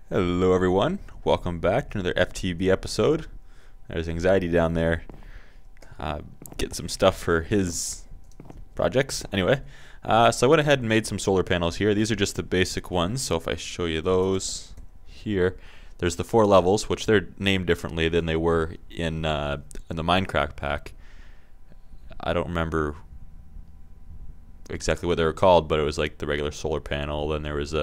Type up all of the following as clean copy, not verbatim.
Hello everyone, welcome back to another FTB episode. There's Anxiety down there, getting some stuff for his projects. Anyway, so I went ahead and made some solar panels here. These are just the basic ones, so if I show you those here, there's the 4 levels, which they're named differently than they were in the Minecraft pack. I don't remember exactly what they were called, but it was like the regular solar panel, then there was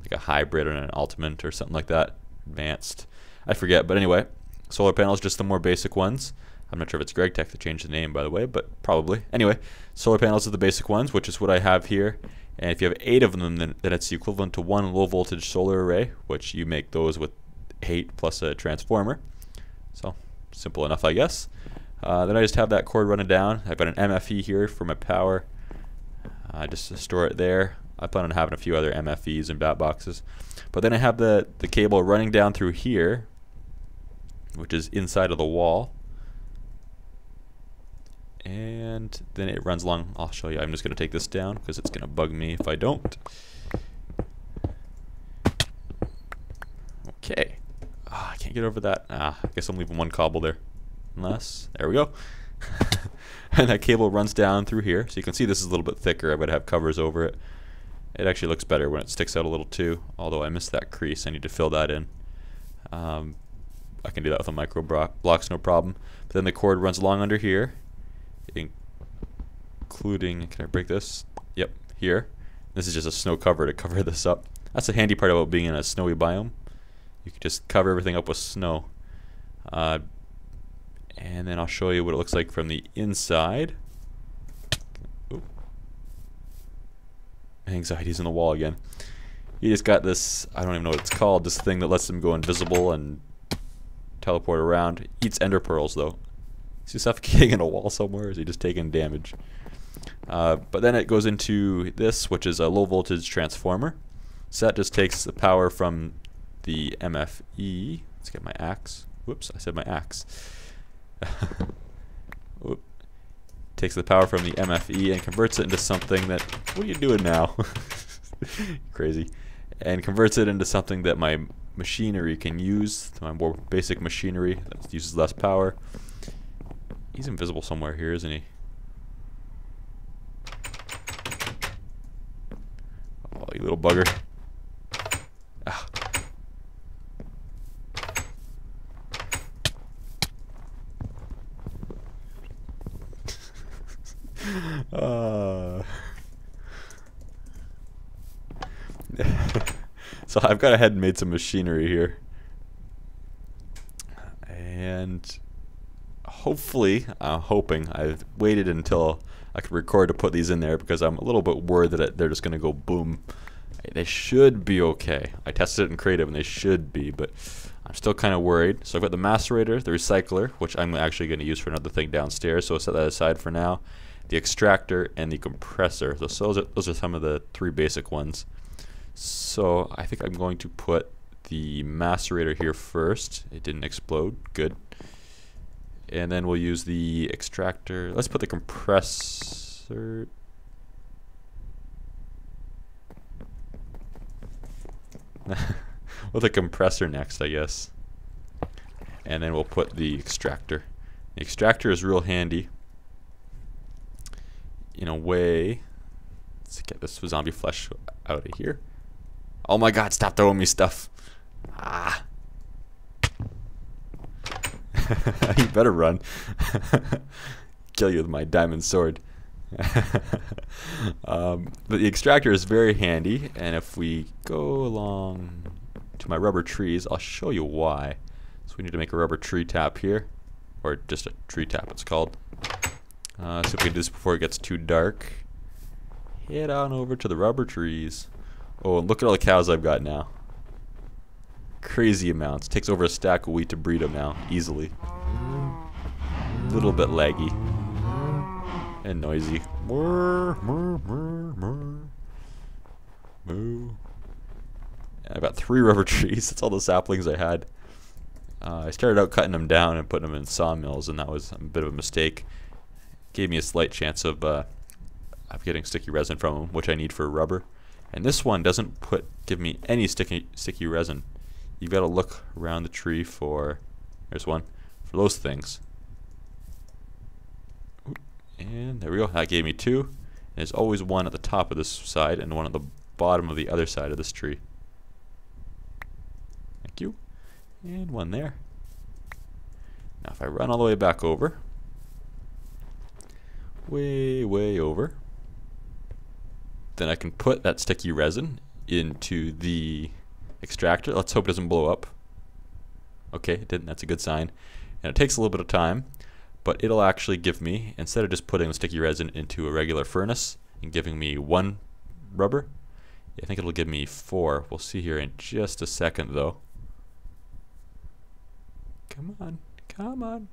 like a hybrid and an ultimate or something like that, advanced, I forget. But anyway, solar panels, just the more basic ones. I'm not sure if it's Greg Tech to change the name, by the way, but probably. Anyway, solar panels are the basic ones, which is what I have here. And if you have 8 of them, then it's the equivalent to 1 low voltage solar array, which you make those with 8 plus a transformer. So simple enough, I guess. Then I just have that cord running down. I've got an MFE here for my power. Just to store it there. I plan on having a few other MFEs and bat boxes. But then I have the cable running down through here, which is inside of the wall. And then it runs along. I'll show you. I'm just going to take this down because it's going to bug me if I don't. Okay. I can't get over that. I guess I'm leaving one cobble there. Unless, there we go. And that cable runs down through here. So you can see this is a little bit thicker. I'm going to have covers over it. It actually looks better when it sticks out a little too, although I missed that crease. I need to fill that in. I can do that with a micro blocks, no problem. But then the cord runs along under here, including, can I break this? Yep, here. This is just a snow cover to cover this up. That's the handy part about being in a snowy biome. You can just cover everything up with snow. And then I'll show you what it looks like from the inside. Anxiety's in the wall again. You just got this, I don't even know what it's called, this thing that lets them go invisible and teleport around. Eats ender pearls though. Is he suffocating in a wall somewhere, or is he just taking damage? But then it goes into this, which is a low voltage transformer. So that just takes the power from the MFE. Let's get my axe. Whoops, I said my axe. Whoop. Takes the power from the MFE and converts it into something that, what are you doing now? Crazy. And converts it into something that my machinery can use, my more basic machinery that uses less power. He's invisible somewhere here, isn't he? Oh, you little bugger. Ah. So I've got ahead and made some machinery here, and hopefully, I'm hoping, I've waited until I could record to put these in there because I'm a little bit worried that they're just going to go boom. They should be okay. I tested it in creative and they should be, but I'm still kind of worried. So I've got the macerator, the recycler, which I'm actually going to use for another thing downstairs, so I'll set that aside for now. The extractor and the compressor. So those are some of the 3 basic ones. So I think I'm going to put the macerator here first. It didn't explode. Good. And then we'll use the extractor. Let's put the compressor. With the compressor next, I guess. And then we'll put the extractor. The extractor is real handy. In a way, let's get this zombie flesh out of here. Oh my god, stop throwing me stuff. Ah. You better run. Kill you with my diamond sword. But the extractor is very handy, and if we go along to my rubber trees, I'll show you why. So we need to make a rubber tree tap here, or just a tree tap it's called. So if we do this before it gets too dark, head on over to the rubber trees. Oh, and look at all the cows I've got now. Crazy amounts. Takes over a stack of wheat to breed them now, easily. A little bit laggy. And noisy. Moo. I've got 3 rubber trees. That's all the saplings I had. I started out cutting them down and putting them in sawmills, and that was a bit of a mistake. Gave me a slight chance of getting sticky resin from them, which I need for rubber. And this one doesn't give me any sticky resin. you've got to look around the tree for, there's one, for those things. And there we go, that gave me 2. And there's always one at the top of this side and one at the bottom of the other side of this tree. Thank you. And one there. Now if I run all the way back over, way over, then I can put that sticky resin into the extractor. Let's hope it doesn't blow up. Okay, it didn't. That's a good sign. And it takes a little bit of time, but it'll actually give me, instead of just putting the sticky resin into a regular furnace and giving me 1 rubber, I think it'll give me 4. We'll see here in just a second though. Come on, come on.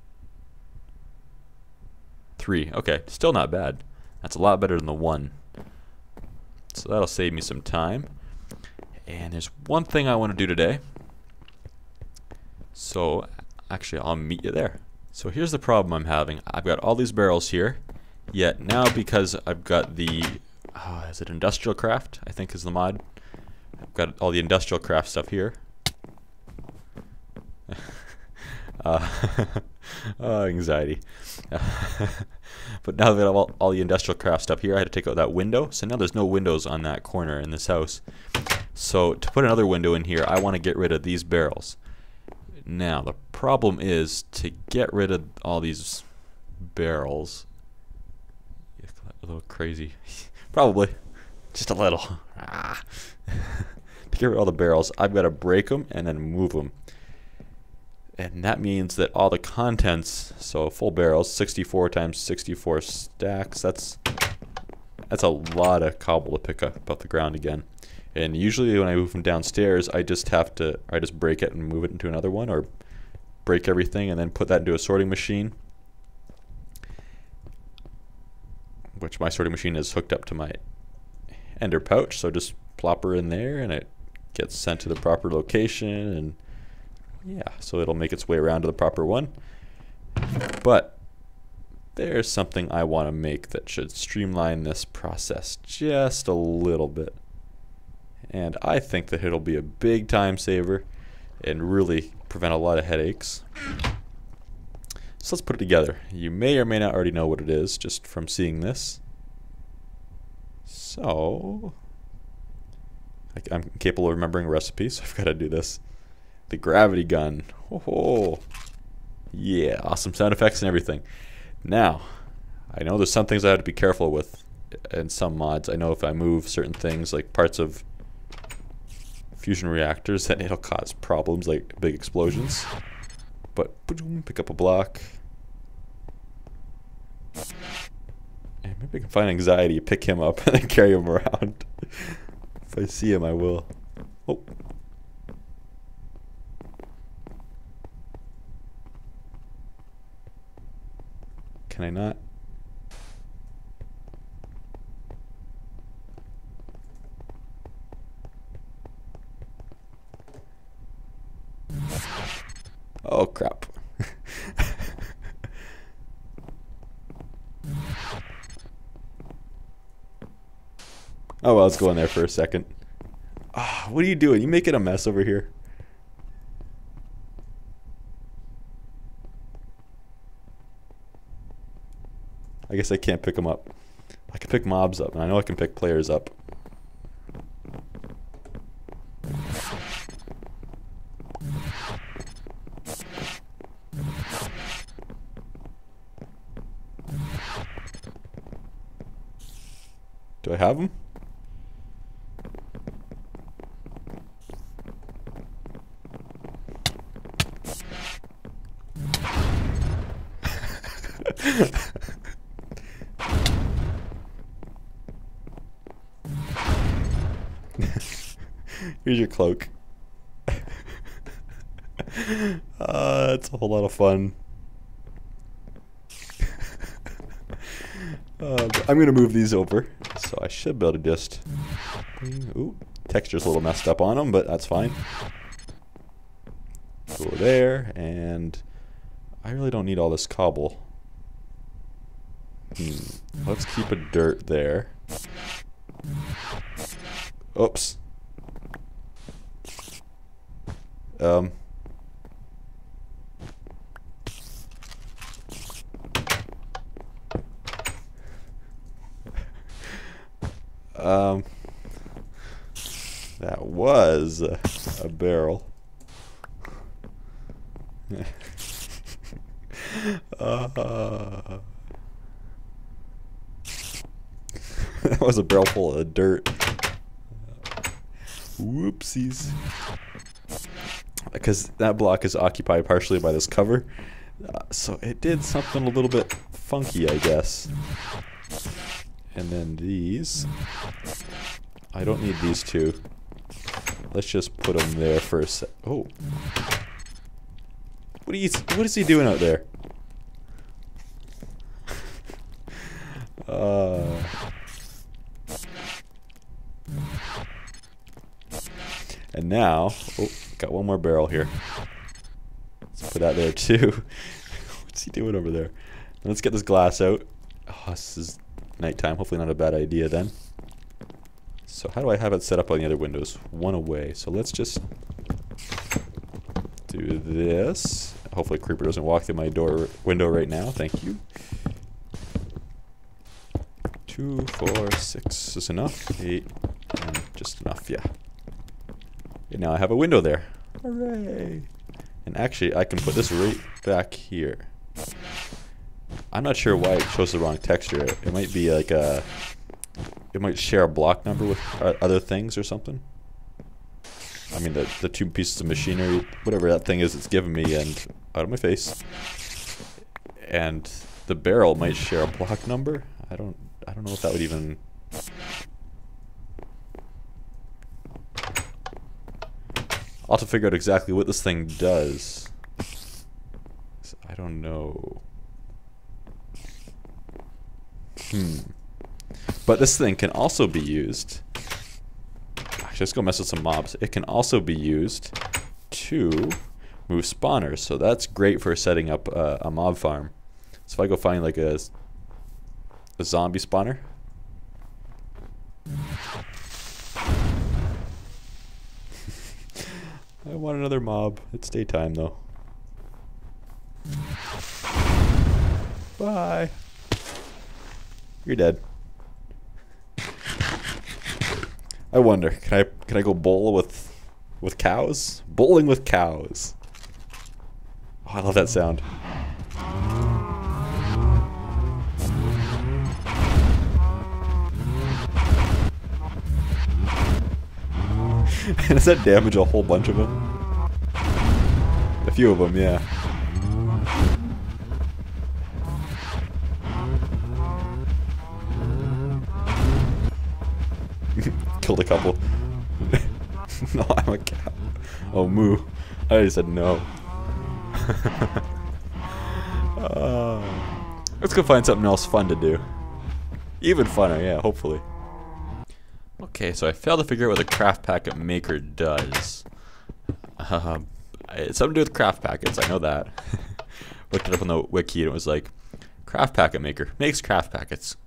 3. Okay, still not bad. That's a lot better than the 1. So that'll save me some time. And there's one thing I want to do today. So actually I'll meet you there. So here's the problem I'm having. I've got all these barrels here, yet now because I've got the, is it industrial craft? I think is the mod. I've got all the industrial craft stuff here. Anxiety. But now that I have all the industrial craft stuff here, I had to take out that window. So now there's no windows on that corner in this house. So to put another window in here, I want to get rid of these barrels. Now the problem is to get rid of all these barrels. A little crazy. Probably. Just a little. To get rid of all the barrels, I've got to break them and then move them. And that means that all the contents, so full barrels, 64 times 64 stacks, that's a lot of cobble to pick up off the ground again. And usually when I move them downstairs, I just break it and move it into another one, or break everything and then put that into a sorting machine, which my sorting machine is hooked up to my ender pouch, so just plop her in there and it gets sent to the proper location, and yeah, so it'll make its way around to the proper one. But there's something I want to make that should streamline this process just a little bit. And I think that it'll be a big time saver and really prevent a lot of headaches. So let's put it together. You may or may not already know what it is just from seeing this. So I'm capable of remembering a recipe, so I've got to do this. The gravity gun. Oh, yeah, awesome sound effects and everything. Now, I know there's some things I have to be careful with in some mods. I know if I move certain things like parts of fusion reactors, then it'll cause problems like big explosions. But pick up a block. And maybe I can find anxiety, pick him up, and then carry him around. If I see him, I will. Oh. Can I not? Oh crap. Oh well, let's go in there for a second. Ah, what are you doing? You making a mess over here. I guess I can't pick them up. I can pick mobs up, and I know I can pick players up. Do I have them? Here's your cloak. It's a whole lot of fun. I'm gonna move these over, so I should be able to just. Ooh, texture's a little messed up on them, but that's fine. Go there, and I really don't need all this cobble. Let's keep a dirt there. Oops. Um, that was a barrel. That was a barrel full of dirt. Whoopsies. Because that block is occupied partially by this cover. So it did something a little bit funky, I guess. And then these. I don't need these two. Let's just put them there for a sec. Oh. What is he doing out there? And now, oh, got one more barrel here. Let's put that there too. What's he doing over there? Let's get this glass out. Oh, this is nighttime. Hopefully not a bad idea then. So how do I have it set up on the other windows? One away. So let's just do this. Hopefully Creeper doesn't walk through my window right now. Thank you. 2, 4, 6 is enough. 8, and just enough, yeah. And now I have a window there. Hooray! And actually, I can put this right back here. I'm not sure why it shows the wrong texture. It might be like a... It might share a block number with other things or something. I mean, the two pieces of machinery, whatever that thing is it's giving me, and out of my face. And the barrel might share a block number. I don't know if that would even... I'll have to figure out exactly what this thing does. I don't know. But this thing can also be used... Actually, let's go mess with some mobs. It can also be used to move spawners. So that's great for setting up a mob farm. So if I go find like a zombie spawner... I want another mob. It's daytime though. Bye. You're dead. I wonder, can I go bowl with cows? Bowling with cows. Oh, I love that sound. Does that damage a whole bunch of them? A few of them, yeah. Killed a couple. No, I'm a cow. Oh, moo. I already said no. Let's go find something else fun to do. Even funner, yeah, hopefully. Okay, so I failed to figure out what the craft packet maker does. It's something to do with craft packets, I know that. Looked it up on the wiki and it was like, craft packet maker makes craft packets.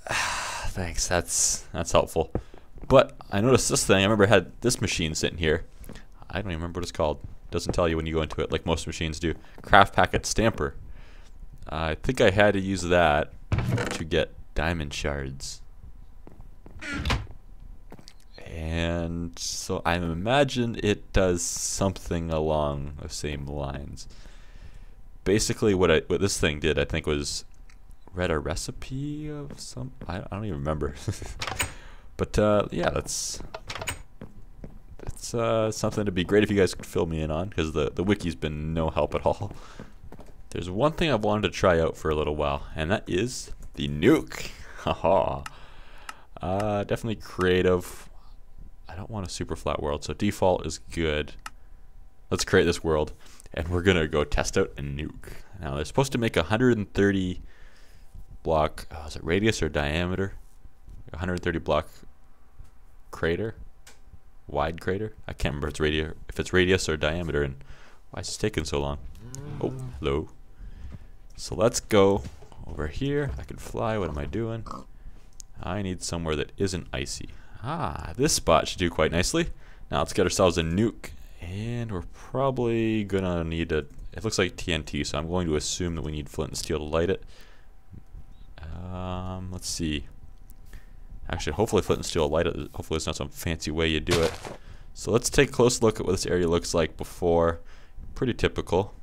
Thanks, that's helpful. But I noticed this thing, I remember I had this machine sitting here. I don't even remember what it's called. Doesn't tell you when you go into it like most machines do. Craft packet stamper. I think I had to use that to get diamond shards. And so I imagine it does something along the same lines. Basically what this thing did, I think, was read a recipe of some... I don't even remember. But yeah, that's something to be great if you guys could fill me in on, because the wiki's been no help at all. There's one thing I've wanted to try out for a little while, and that is the Nuke. Haha. Definitely creative. I don't want a super flat world, so default is good. Let's create this world, and we're gonna go test out a Nuke. Now they're supposed to make 130 block. Oh, is it radius or diameter? 130 block crater, wide crater. I can't remember if it's radius or diameter, and why is this taking so long? Oh, hello. So let's go over here. I can fly. What am I doing? I need somewhere that isn't icy. Ah, this spot should do quite nicely. Now let's get ourselves a Nuke And we're probably gonna need a, it looks like TNT, so I'm going to assume that we need flint and steel to light it. Let's see. Actually, hopefully flint and steel will light it. Hopefully it's not some fancy way you do it. So let's take a close look at what this area looks like before. Pretty typical.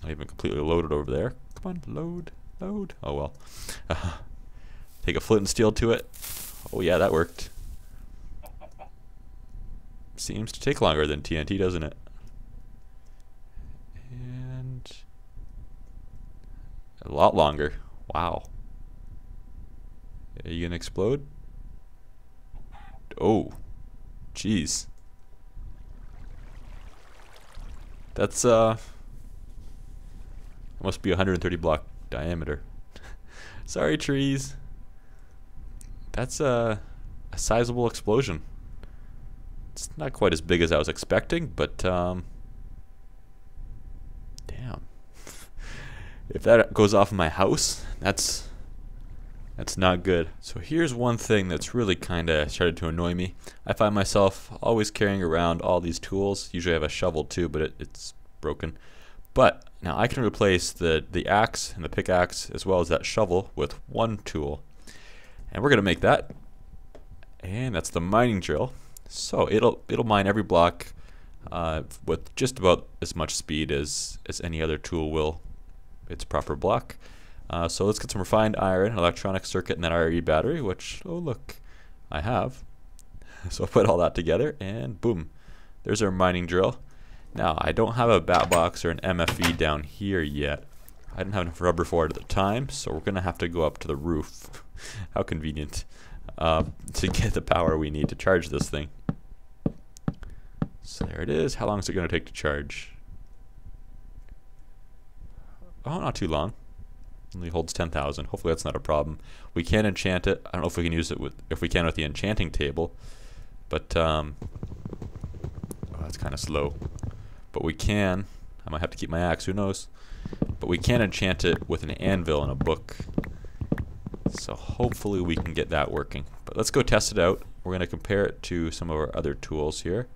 Not even completely loaded over there. Come on, load, load. Oh well. Take a flint and steel to it. Oh yeah, that worked. Seems to take longer than TNT, doesn't it? And a lot longer. Wow. Are you gonna explode? Oh, jeez. That's must be 130 block diameter. Sorry, trees. That's a sizable explosion. It's not quite as big as I was expecting, but damn. If that goes off in my house, that's not good. So here's one thing that's really kind of started to annoy me. I find myself always carrying around all these tools. Usually I have a shovel too, but it's broken. But now I can replace the axe and the pickaxe as well as that shovel with one tool. And we're gonna make that. And that's the mining drill. So it'll mine every block with just about as much speed as any other tool will its proper block. So let's get some refined iron, electronic circuit, and that RE battery, which, oh look, I have. So I'll put all that together, and boom, there's our mining drill. Now, I don't have a bat box or an MFE down here yet. I didn't have enough rubber for it at the time, so we're going to have to go up to the roof. How convenient. To get the power we need to charge this thing. So there it is. How long is it going to take to charge? Oh, not too long. Only holds 10,000. Hopefully that's not a problem. We can enchant it. I don't know if we can use it with the enchanting table, but oh, that's kind of slow. But we can. I might have to keep my axe. Who knows? But we can enchant it with an anvil and a book. So hopefully we can get that working. But let's go test it out. We're going to compare it to some of our other tools here.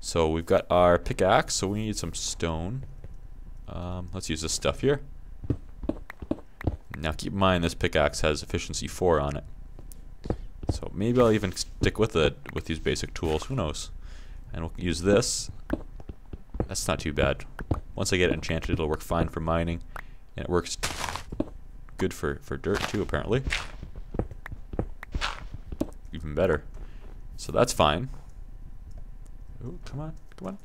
So we've got our pickaxe. So we need some stone. Let's use this stuff here. Now keep in mind this pickaxe has efficiency 4 on it. So maybe I'll even stick with it with these basic tools. Who knows? And we'll use this. That's not too bad. Once I get it enchanted, it'll work fine for mining. And it works good for dirt too, apparently. Even better. So that's fine. Oh, come on, come on.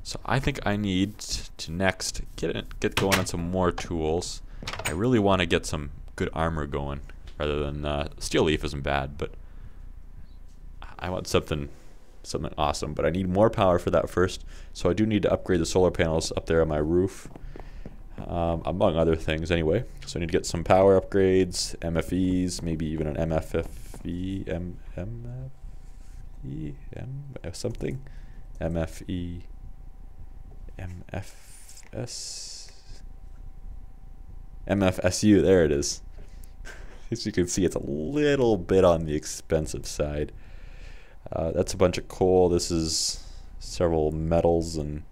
So I think I need to next get going on some more tools. I really want to get some good armor going, rather than steel leaf isn't bad, but I want something awesome. But I need more power for that first, so I do need to upgrade the solar panels up there on my roof, among other things anyway. So I need to get some power upgrades, MFEs, maybe even an MFFE, something, MFE, MFSU, there it is. As you can see, it's a little bit on the expensive side. That's a bunch of coal. This is several metals, and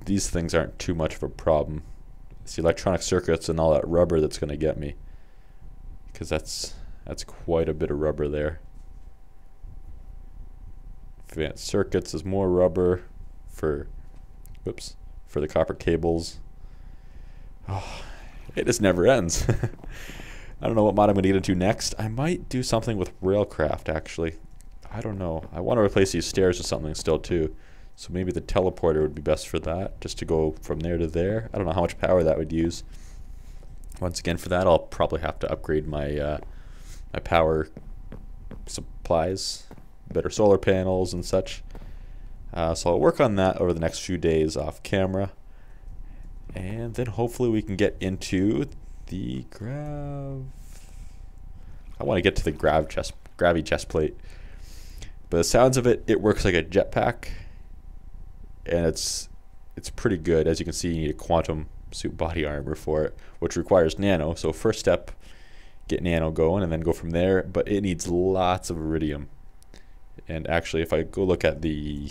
these things aren't too much of a problem. It's the electronic circuits and all that rubber that's going to get me, because that's quite a bit of rubber there. Advanced circuits is more rubber for the copper cables. Oh, it just never ends. I don't know what mod I'm going to get into next. I might do something with railcraft, actually. I don't know. I want to replace these stairs with something still, too. So maybe the teleporter would be best for that, just to go from there to there. I don't know how much power that would use. Once again, for that, I'll probably have to upgrade my my power supplies, better solar panels and such. So I'll work on that over the next few days off camera. And then hopefully we can get into the I want to get to the gravity chest plate. But the sounds of it, it works like a jetpack. And it's pretty good. As you can see, you need a quantum suit body armor for it, which requires nano. So first step, get nano going and then go from there. But it needs lots of iridium. And actually, if I go look at the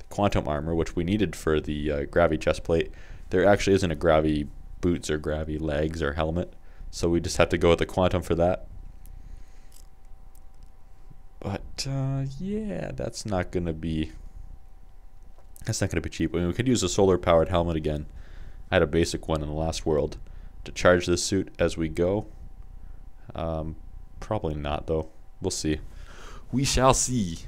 quantum armor, which we needed for the gravity chest plate, there actually isn't a gravity boots or gravity legs or helmet, so we just have to go with the quantum for that. But yeah, that's not gonna be cheap. I mean, we could use a solar powered helmet again. I had a basic one in the last world to charge this suit as we go. Probably not though. We'll see. We shall see.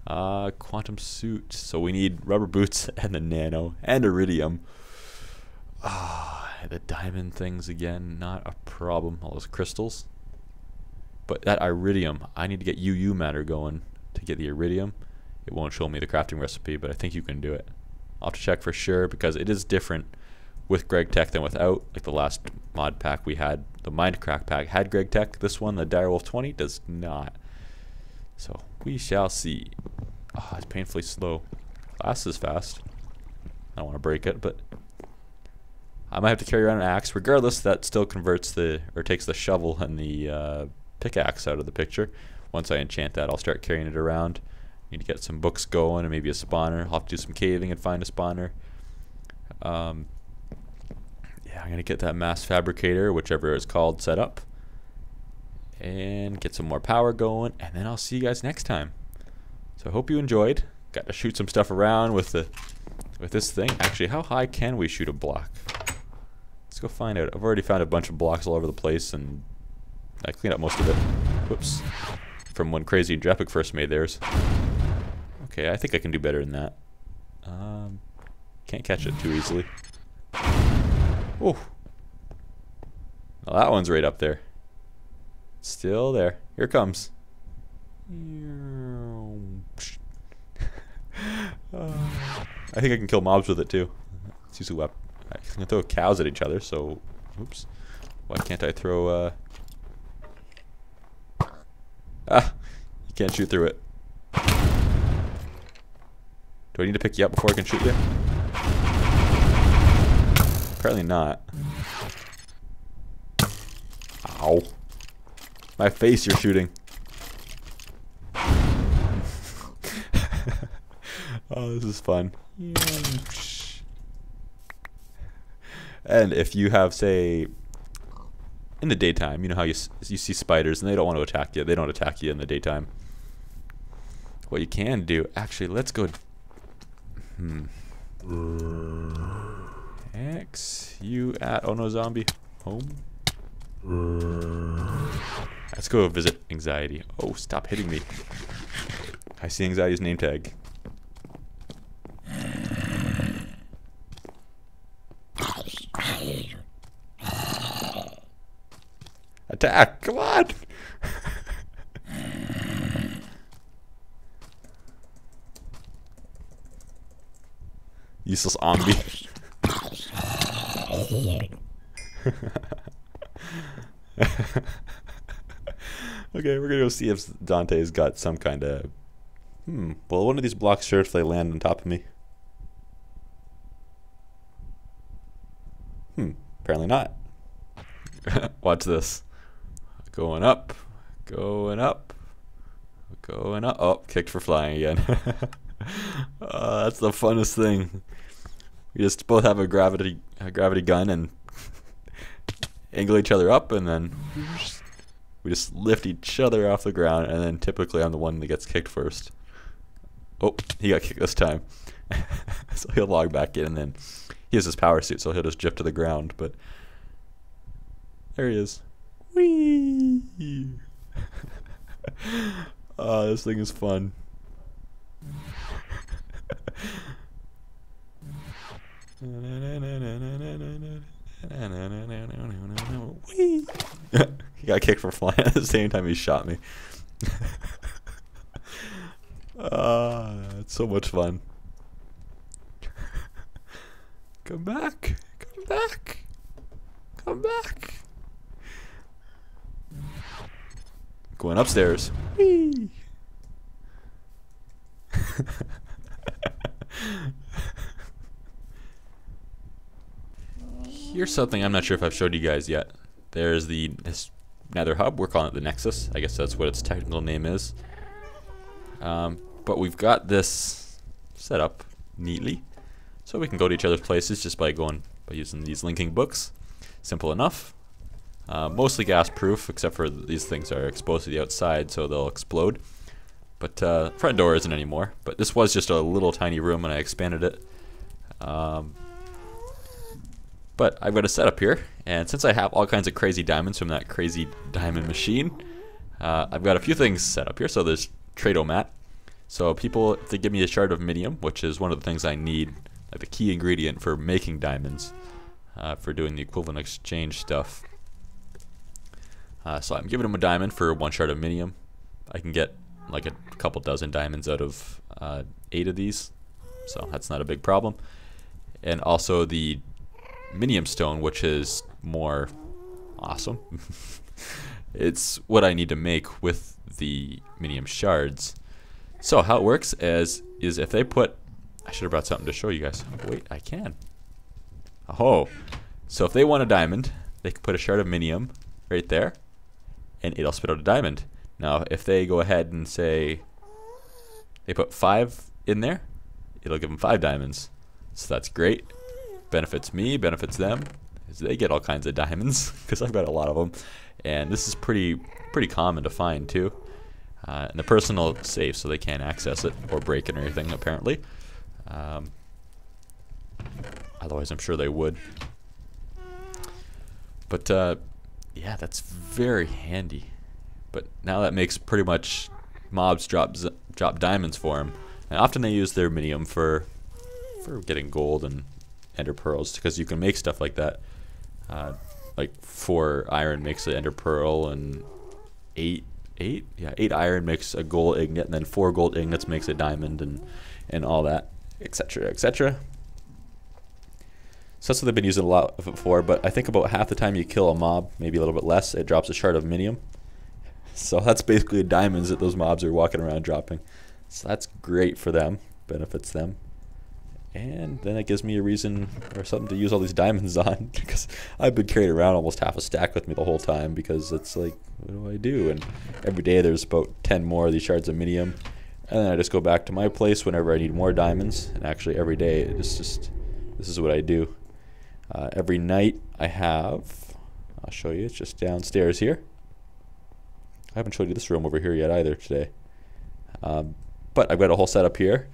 Quantum suit. So we need rubber boots and a nano and iridium. The diamond things again, not a problem. All those crystals. But that iridium, I need to get UU matter going to get the iridium. It won't show me the crafting recipe, but I think you can do it. I'll have to check for sure because it is different with Greg Tech than without. Like the last mod pack we had, the Minecraft pack had Greg Tech. This one, the Direwolf 20, does not. So we shall see. It's painfully slow. Glass is fast. I don't want to break it, but I might have to carry around an axe. Regardless, that still converts or takes the shovel and the pickaxe out of the picture. Once I enchant that, I'll start carrying it around. Need to get some books going and maybe a spawner. I'll have to do some caving and find a spawner. Yeah, I'm gonna get that mass fabricator, whichever it's called, set up, and get some more power going. And then I'll see you guys next time. So I hope you enjoyed. Got to shoot some stuff around with this thing. Actually, how high can we shoot a block? Let's go find out. I've already found a bunch of blocks all over the place, and I cleaned up most of it. Whoops. From when Crazy and Drepic first made theirs. Okay, I think I can do better than that. Can't catch it too easily. Oh. Well, that one's right up there. Still there. Here it comes. I think I can kill mobs with it too. Let's use a weapon. I can throw cows at each other, so... Oops. Why can't I throw... You can't shoot through it. Do I need to pick you up before I can shoot you? Apparently not. Ow. My face you're shooting. Oh, this is fun. And if you have, say, in the daytime, you know how you see spiders and they don't want to attack you. They don't attack you in the daytime. What you can do, actually, let's go. X, you at, oh no, zombie, home. Let's go visit Anxiety. Oh, stop hitting me. I see Anxiety's name tag. Attack, come on. Useless zombie. Okay, we're gonna go see if Dante's got some kind of... Well, one of these blocks sure if they land on top of me. Apparently not. Watch this. Going up. Going up. Going up. Oh, kicked for flying again. That's the funnest thing. We just both have a gravity gun and angle each other up, and then we just lift each other off the ground, and then typically I'm the one that gets kicked first. Oh, he got kicked this time. So he'll log back in, and then he has his power suit, so he'll just drift to the ground, but there he is. Whee! This thing is fun. He got kicked for flying at the same time he shot me. It's so much fun. Come back. Come back. Come back. Going upstairs. Whee! Here's something I'm not sure if I've showed you guys yet. There's this Nether hub. We're calling it the Nexus. I guess that's what its technical name is. But we've got this set up neatly, so we can go to each other's places just by using these linking books. Simple enough. Mostly gas proof, except for these things are exposed to the outside, so they'll explode. But front door isn't anymore. But this was just a little tiny room when I expanded it. But I've got a setup here, and since I have all kinds of crazy diamonds from that crazy diamond machine, I've got a few things set up here. So there's Trado-mat. So people, if they give me a shard of minium, which is one of the things I need, like the key ingredient for making diamonds, for doing the equivalent exchange stuff. So I'm giving them a diamond for 1 shard of minium. I can get like a couple dozen diamonds out of 8 of these, so that's not a big problem. And also the minium stone, which is more awesome. It's what I need to make with the minium shards. So how it works is if they put, I should have brought something to show you guys. Wait, I can. Oh, so if they want a diamond, they can put a shard of minium right there, and it'll spit out a diamond. Now, if they go ahead and say they put 5 in there, it'll give them 5 diamonds. So that's great. Benefits me, benefits them, as they get all kinds of diamonds because I've got a lot of them, and this is pretty common to find too. And the personal safe, so they can't access it or break it or anything apparently. Otherwise, I'm sure they would. But yeah, that's very handy. But now that makes pretty much mobs drop diamonds for them. And often they use their minium for getting gold and ender pearls, because you can make stuff like that. Like 4 iron makes an ender pearl, and 8 iron makes a gold ingot, and then 4 gold ingots makes a diamond, and all that, etc., etc. So that's what they've been using a lot of it for. But I think about half the time you kill a mob, maybe a little bit less, it drops a shard of minium. So that's basically diamonds that those mobs are walking around dropping. So that's great for them, benefits them. And then it gives me a reason or something to use all these diamonds on, because I've been carrying around almost half a stack with me the whole time, because it's like, what do I do? And every day there's about 10 more of these shards of minium, and then I just go back to my place whenever I need more diamonds. And actually every day it's just this is what I do. Every night I have, I'll show you, it's just downstairs here. I haven't showed you this room over here yet either today, but I've got a whole setup here.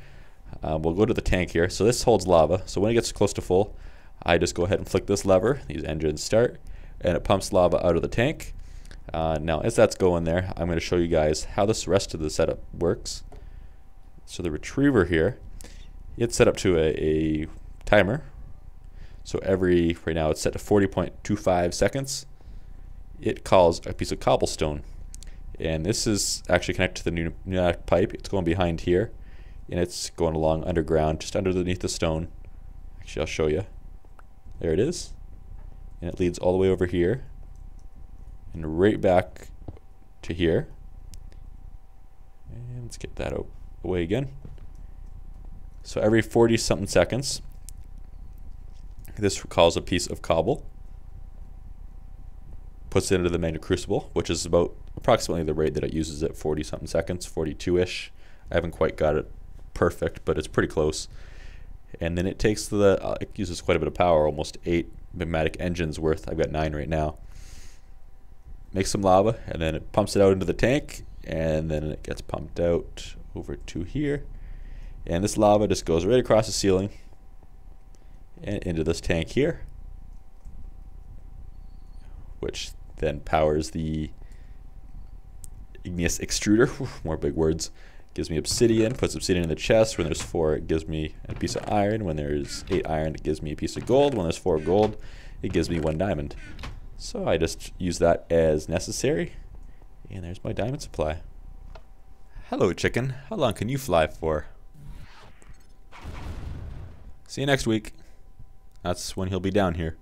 We'll go to the tank here. So this holds lava. So when it gets close to full, I just go ahead and flick this lever. These engines start, and it pumps lava out of the tank. Now, as that's going there, I'm going to show you guys how this rest of the setup works. So the retriever here, it's set up to a timer. So right now it's set to 40.25 seconds. It calls a piece of cobblestone. And this is actually connected to the pneumatic pipe. It's going behind here, and it's going along underground, just underneath the stone. Actually, I'll show you. There it is. And it leads all the way over here, and right back to here. And let's get that away again. So every 40-something seconds, this calls a piece of cobble, puts it into the magnet crucible, which is about approximately the rate that it uses at 40-something seconds, 42-ish. I haven't quite got it perfect, but it's pretty close. And then it takes it uses quite a bit of power, almost 8 pneumatic engines worth. I've got 9 right now. Makes some lava, and then it pumps it out into the tank, and then it gets pumped out over to here. And this lava just goes right across the ceiling and into this tank here, which then powers the igneous extruder. More big words. Gives me obsidian, puts obsidian in the chest. When there's 4, it gives me a piece of iron. When there's 8 iron, it gives me a piece of gold. When there's 4 gold, it gives me 1 diamond. So I just use that as necessary. And there's my diamond supply. Hello, chicken. How long can you fly for? See you next week. That's when he'll be down here.